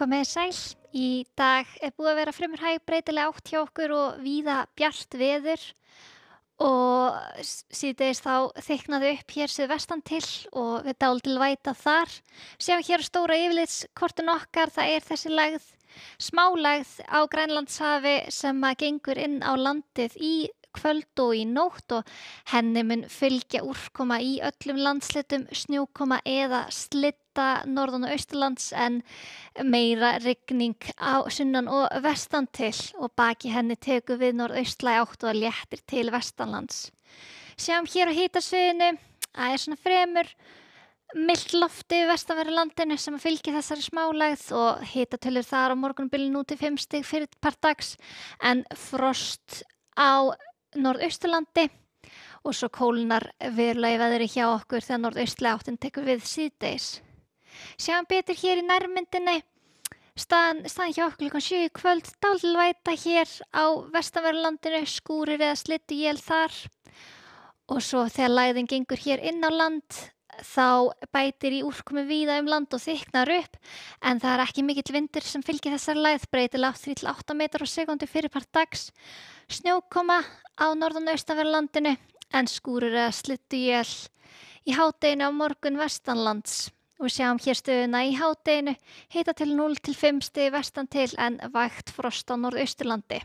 Komiði sæl. Í dag búið að vera fremur hæg breytileg átt hjá okkur og víða bjart veður og síðdegis þá þykknaði upp hér suðvestan til og við dálítil væta þar. Sjáum hér á stóra yfirlitskortinu okkar, það er þessi lægð, smálægð á Grænlandshafi sem að gengur inn á landið í kvöld og í nótt og henni mun fylgja úrkoma í öllum landslutum, snjókoma eða slitta norðan og austurlands en meira rigning á sunnan og vestan til og baki henni tekur við norðaustlæg átt og léttir til vestanlands. Sjáum hér á hitasviðinu, það er svona fremur milt lofti yfir vestanverðu landinu sem að fylgja þessari smálægð og hitatölur þar á morgunbilinu út í 5 stig fyrir part dags en frost á norðausturlandi og svo kólnar verulega í veðri hjá okkur þegar norðaustlæg áttin tekur við síðdegis. Sjáum betur hér í nærmyndinni, staðan hjá okkur klukkan 7 í kvöld, dálítil væta hér á vestanverðu landinu, skúrir eða slydduél þar og svo þegar lægðin gengur hér inn á land þá bætir í úrkomu víða land og þykknar upp en það er ekki mikill vindur sem fylgir þessari lægð, breytileg átt 3-8 metrar á sekúndu fyrir part dags, snjókoma á norðan og austanverðu landinu en skúrir eða slydduél í hádeginu á morgun vestanlands. Og sjáum hér stöðuna í hádeginu, hita til 0-5 stig vestan til en vægt frost á norðausturlandi.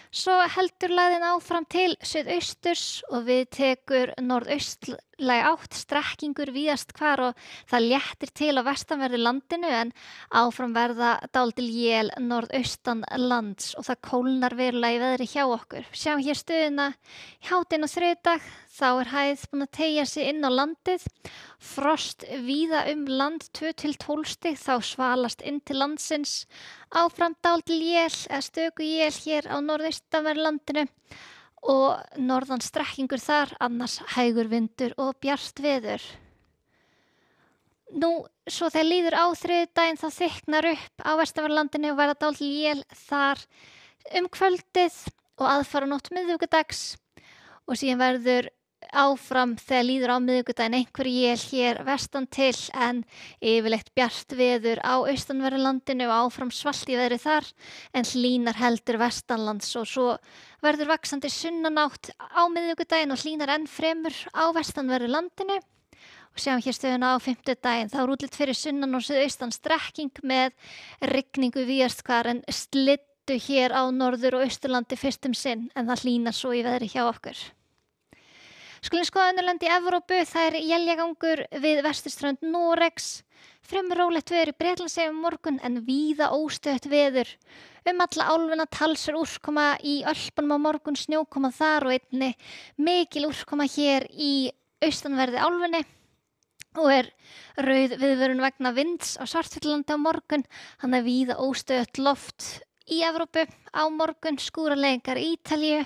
Svo heldur lægðin áfram til suðausturs og við tekur norðaustlæg átt, strekkingur víðast hvar og það léttir til á vestanverðu landinu en áfram verða dálítil él norðaustan lands og það kólnar verulega í veðri hjá okkur. Sjáum hér stöðuna í hádeginu á þriðjudag, þá er hæð búin að teygja sig inn á landið, frost víða land 2-12 stig, þá svalast inn til landsins, áfram dálítil él eða stöku él hér á norðaustanverðu landinu og norðan strekkingur þar, annars hægur vindur og bjart veður. Nú, svo þegar líður á þriðjudaginn þá þykknar upp á vestanverðu landinu og verða dálítil él þar kvöldið og aðfaranótt miðvikudags og síðan verður áfram þegar líður á miðvikudaginn einhver él hér vestan til en yfirleitt bjart veður á austanverðu landinu og áfram svalt í veðri þar en hlýnar heldur vestanlands og svo verður vaxandi sunnanátt á miðvikudaginn og hlýnar enn fremur á vestanverðu landinu og sjáum hér stöðuna á fimmtudaginn, þá er útlit fyrir sunnan og suðaustan strekking með rigningu víðast hvar en slyddu hér á norður og austurlandi fyrst sinn en það hlýnar svo í veðri hjá okkur. Skulum skoða önnur lönd í Evrópu, það er éljagangur við vesturströnd Noregs, fremur rólegt veður í Bretlandseyjum morgun en víða óstöðugt veður. Alla álfuna talsverð úrkoma í Ölpunum á morgun, snjókoma þar og einnig mikil úrkoma hér í austanverðri álfunni og er rauð viðvörun vegna vinds á Svartfjallalandi á morgun, hann er víða óstöðugt loft í Evrópu á morgun, skúraleiðingar í Ítalíu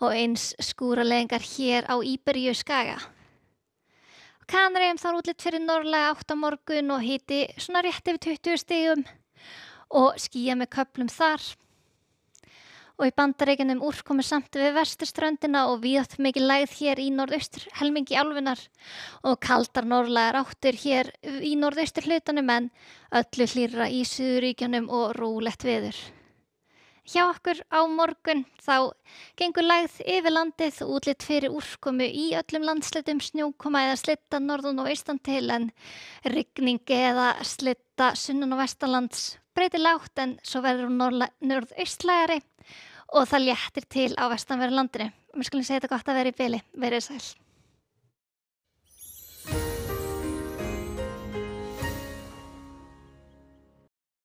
og eins skúraleiðingar hér á Íberíuskaga. Á Kanaríeyjum þá er útlit fyrir norðlæga átt á morgun og hiti svona rétt yfir 20 stigum og skýjað með köflum þar. Og í Bandaríkjunum úrkomu samt við vesturströndina og víðast mikil lægð hér í norðaustur helmingi álfunnar og kaldar norðlægar áttir hér í norðaustur hlutanum en öllu hlýrra í Suðurríkjunum og rólegt veður. Hjá okkur á morgun þá gengur lægð yfir landið og útlit fyrir úrkomu í öllum landslutum, snjókoma eða slitta norðan og austan til en rigning eða slitta sunnan og vestanlands, breytileg átt en svo verður norðaustlægari og það léttir til á vestanverðu landinu. Við skulum segja þetta gott að vera í bili, verið sæl.